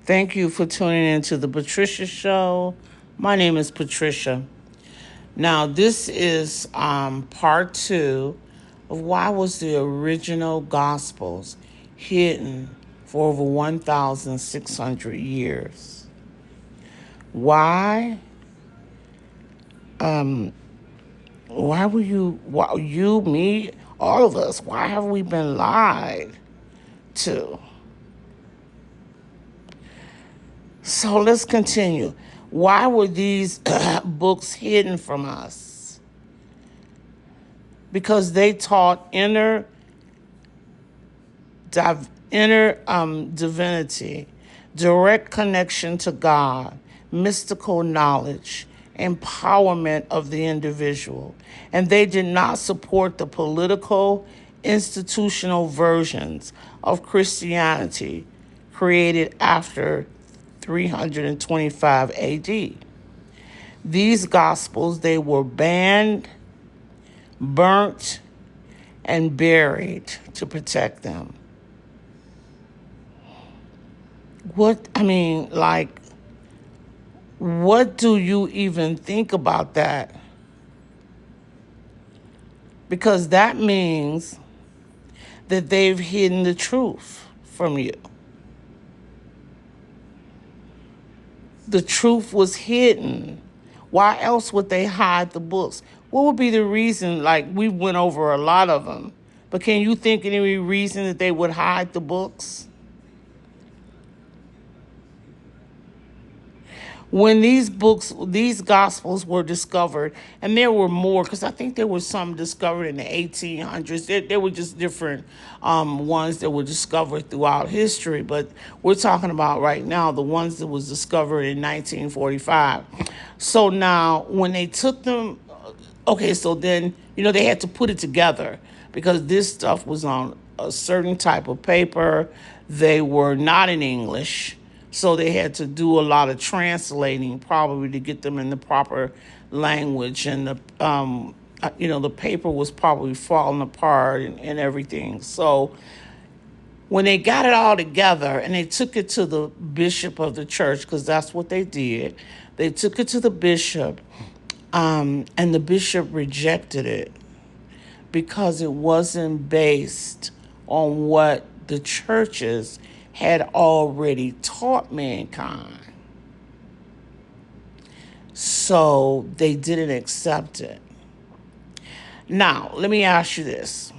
Thank you for tuning in to the Patricia Show. My name is Patricia. Now, this is part two of why was the original Gospels hidden for over 1,600 years? Why? Why were you, me, all of us, why have we been lied to? So let's continue. Why were these books hidden from us? Because they taught divinity, direct connection to God, mystical knowledge, empowerment of the individual. And they did not support the political, institutional versions of Christianity created after 325 AD. These gospels, they were banned, burnt, and buried to protect them. What do you even think about that? Because that means that they've hidden the truth from you. The truth was hidden. Why else would they hide the books? What would be the reason? Like, we went over a lot of them, but can you think of any reason that they would hide the books? When these gospels were discovered, and there were more, because I think there was some discovered in the 1800s. There were just different ones that were discovered throughout history, but we're talking about right now the ones that was discovered in 1945. So now, when they took them, okay, so then, they had to put it together because this stuff was on a certain type of paper. They were not in English. So they had to do a lot of translating, probably to get them in the proper language, and the paper was probably falling apart and everything. So when they got it all together and they took it to the bishop of the church, because that's what they did, they took it to the bishop, and the bishop rejected it because it wasn't based on what the churches had already taught mankind. So they didn't accept it. Now, let me ask you this.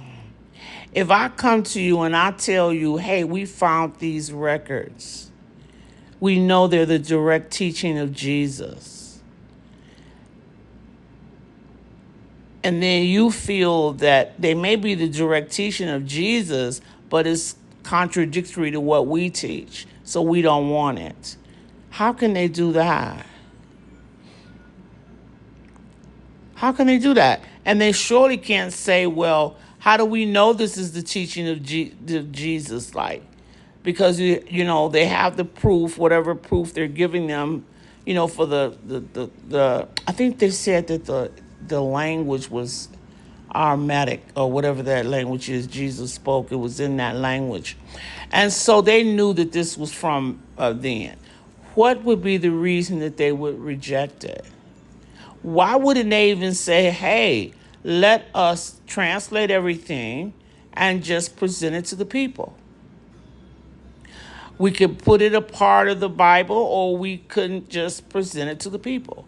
If I come to you and I tell you, hey, we found these records, we know they're the direct teaching of Jesus, and then you feel that they may be the direct teaching of Jesus, but it's contradictory to what we teach, so we don't want it. How can they do that? How can they do that? And they surely can't say, well, how do we know this is the teaching of Jesus? Like, because, they have the proof, whatever proof they're giving them, for the I think they said that the language was Aramaic or whatever that language is Jesus spoke. It was in that language. And so they knew that this was from then. What would be the reason that they would reject it? Why wouldn't they even say, hey, let us translate everything and just present it to the people? We could put it a part of the Bible, or we couldn't just present it to the people.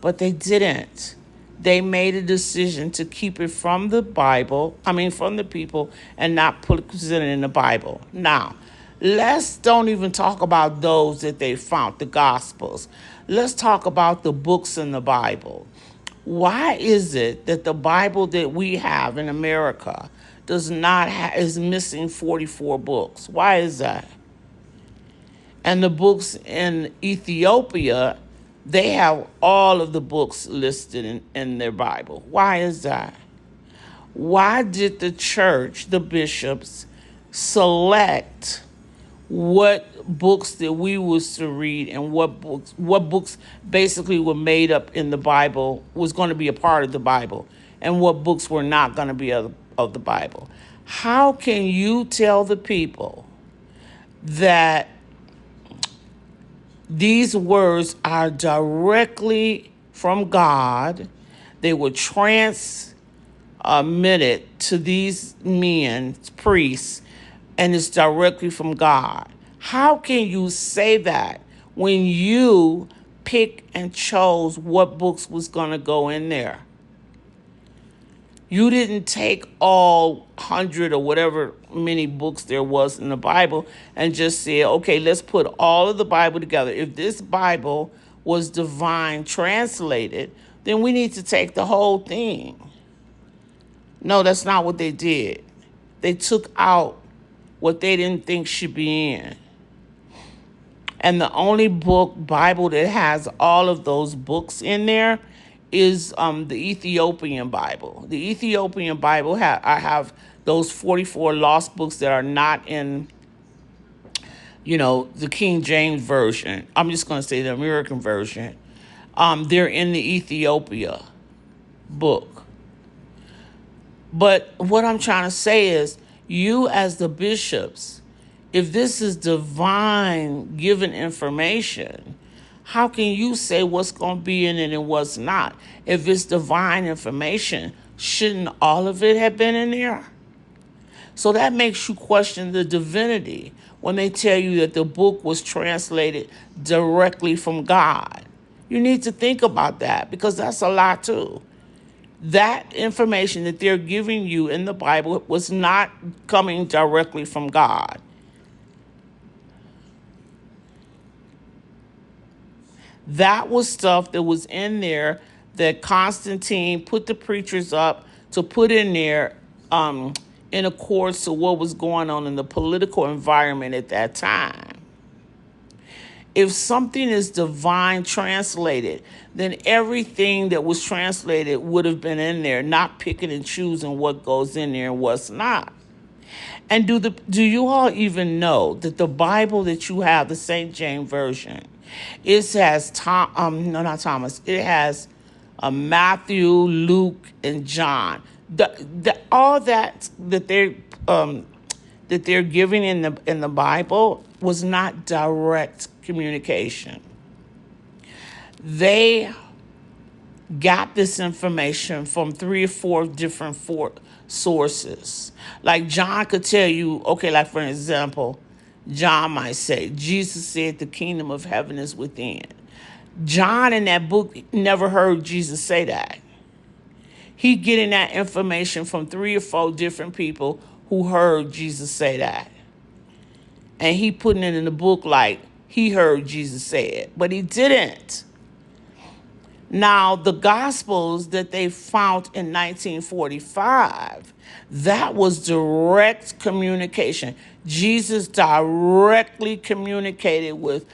But they didn't. They made a decision to keep it from the from the people, and not present it in the Bible. Now, let's don't even talk about those that they found, the Gospels. Let's talk about the books in the Bible. Why is it that the Bible that we have in America is missing 44 books? Why is that? And the books in Ethiopia, they have all of the books listed in their Bible. Why is that? Why did the church, the bishops, select what books that we was to read, and what books basically were made up in the Bible was going to be a part of the Bible, and what books were not going to be of the Bible? How can you tell the people that These words are directly from God. They were transmitted to these men, priests, and it's directly from God. How can you say that when you pick and chose what books was going to go in there? You didn't take all 100 or whatever many books there was in the Bible and just say, okay, let's put all of the Bible together. If this Bible was divine translated, then we need to take the whole thing. No, that's not what they did. They took out what they didn't think should be in. And the only Bible that has all of those books in there is the Ethiopian Bible. The Ethiopian Bible, I have those 44 lost books that are not in, the King James Version. I'm just going to say the American Version. They're in the Ethiopia book. But what I'm trying to say is, you as the bishops, if this is divine given information, how can you say what's going to be in it and what's not? If it's divine information, shouldn't all of it have been in there? So that makes you question the divinity when they tell you that the book was translated directly from God. You need to think about that, because that's a lie too. That information that they're giving you in the Bible was not coming directly from God. That was stuff that was in there that Constantine put the preachers up to put in there in accordance to what was going on in the political environment at that time. If something is divine translated, then everything that was translated would have been in there, not picking and choosing what goes in there and what's not. And do you all even know that the Bible that you have, the St. James Version, it has not Thomas. It has Matthew, Luke, and John. All that they're giving in the Bible was not direct communication. They got this information from 3 or 4 different sources. Like John could tell you, okay, like for example, John might say, Jesus said the kingdom of heaven is within. John in that book never heard Jesus say that. He getting that information from 3 or 4 different people who heard Jesus say that. And he putting it in the book like he heard Jesus say it, but he didn't. Now, the Gospels that they found in 1945, that was direct communication. Jesus directly communicated with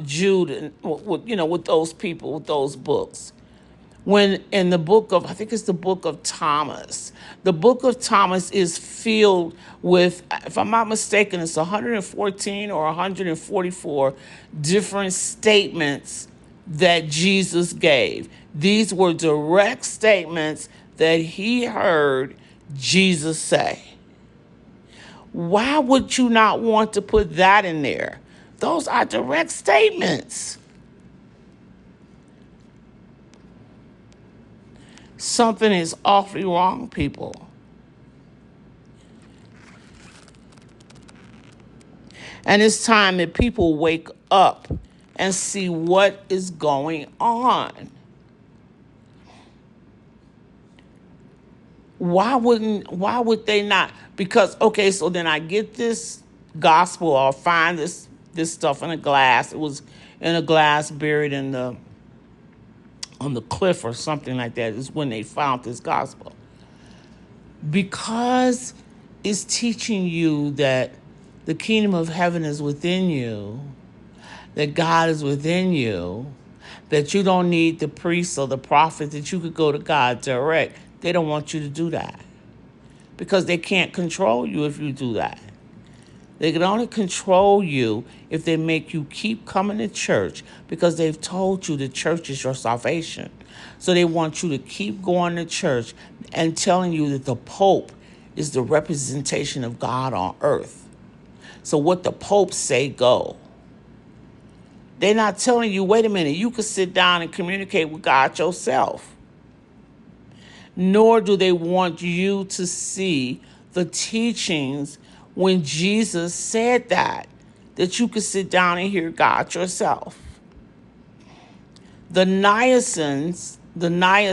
Jude and with those people, with those books. When in the book of, I think it's the book of Thomas, the book of Thomas is filled with, if I'm not mistaken, it's 114 or 144 different statements that Jesus gave. These were direct statements that he heard Jesus say. Why would you not want to put that in there? Those are direct statements. Something is awfully wrong, people. And it's time that people wake up and see what is going on. Why would they not? Because, okay, so then I get this gospel, or find this stuff in a glass. It was in a glass buried on the cliff or something like that, is when they found this gospel. Because it's teaching you that the kingdom of heaven is within you, that God is within you, that you don't need the priest or the prophet, that you could go to God direct. They don't want you to do that, because they can't control you if you do that. They can only control you if they make you keep coming to church, because they've told you the church is your salvation. So they want you to keep going to church and telling you that the Pope is the representation of God on earth. So what the Pope say, go. They're not telling you, wait a minute, you could sit down and communicate with God yourself. Nor do they want you to see the teachings when Jesus said that you could sit down and hear God yourself. The Nicene, I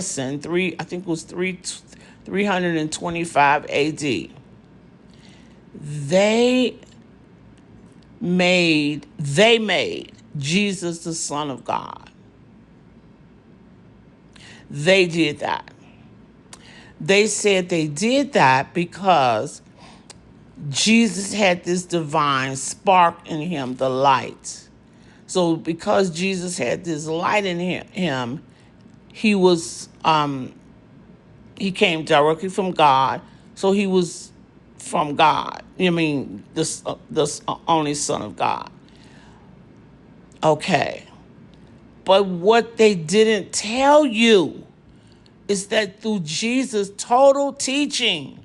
think it was 325 AD. They made Jesus the Son of God. They did that. They said they did that because Jesus had this divine spark in him, the light. So because Jesus had this light in him, he was he came directly from God. So he was from God. I mean, the only Son of God. Okay. But what they didn't tell you is that through Jesus' total teaching,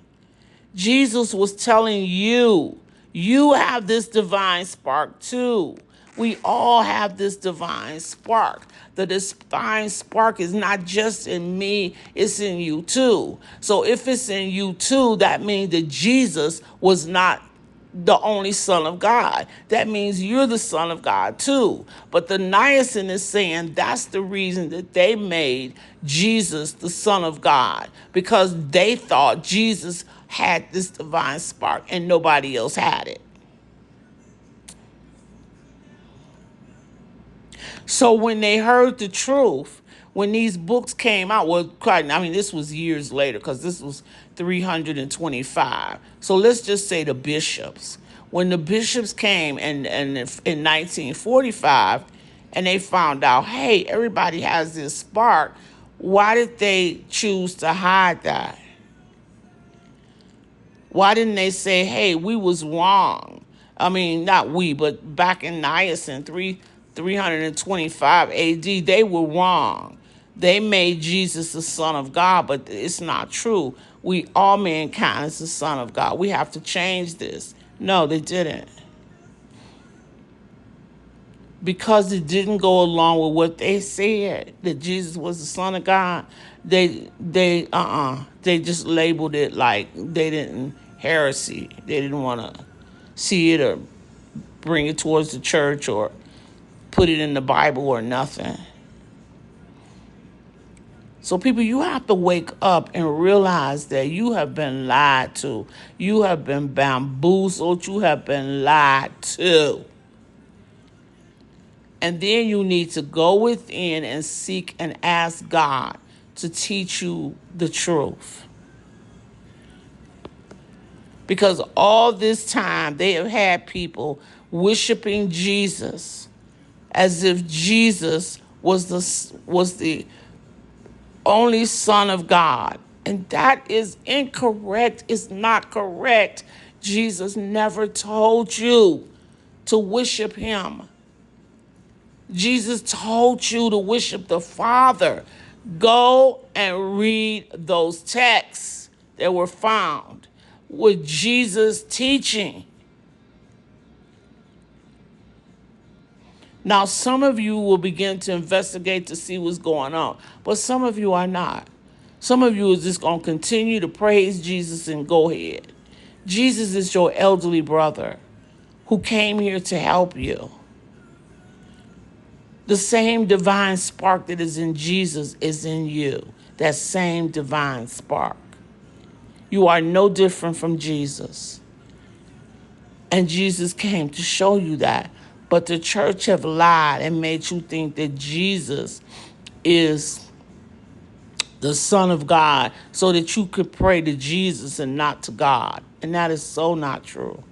Jesus was telling you, you have this divine spark too. We all have this divine spark. The divine spark is not just in me, it's in you too. So if it's in you too, that means that Jesus was not the only Son of God. That means you're the Son of God too. But the Nicene is saying that's the reason that they made Jesus the Son of God, because they thought Jesus had this divine spark and nobody else had it. So when they heard the truth, when these books came out, well, this was years later because this was 325. So let's just say the bishops. When the bishops came in 1945 and they found out, hey, everybody has this spark, why did they choose to hide that? Why didn't they say, hey, we was wrong? I mean, not we, but back in Nicene 325 AD, they were wrong. They made Jesus the Son of God, but it's not true. All mankind is the Son of God. We have to change this. No, they didn't. Because it didn't go along with what they said, that Jesus was the Son of God, they just labeled it like they didn't heresy. They didn't want to see it or bring it towards the church or put it in the Bible or nothing. So people, you have to wake up and realize that you have been lied to. You have been bamboozled. You have been lied to. And then you need to go within and seek and ask God to teach you the truth. Because all this time they have had people worshiping Jesus as if Jesus was the only Son of God. And that is incorrect. It's not correct. Jesus never told you to worship him. Jesus told you to worship the Father. Go and read those texts that were found with Jesus teaching. Now, some of you will begin to investigate to see what's going on, but some of you are not. Some of you are just going to continue to praise Jesus and go ahead. Jesus is your elderly brother who came here to help you. The same divine spark that is in Jesus is in you. That same divine spark. You are no different from Jesus. And Jesus came to show you that. But the church have lied and made you think that Jesus is the Son of God so that you could pray to Jesus and not to God. And that is so not true.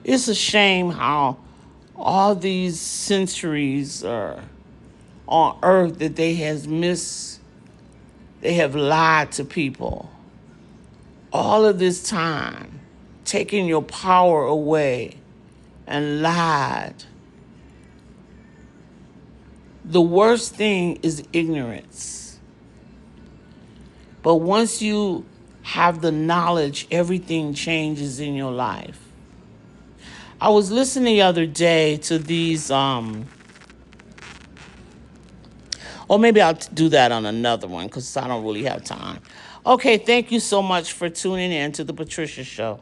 It's a shame how all these centuries are on earth that they have lied to people. All of this time, taking your power away and lied. The worst thing is ignorance. But once you have the knowledge, everything changes in your life. I was listening the other day to these, or maybe I'll do that on another one because I don't really have time. Okay, thank you so much for tuning in to the Patricia Show.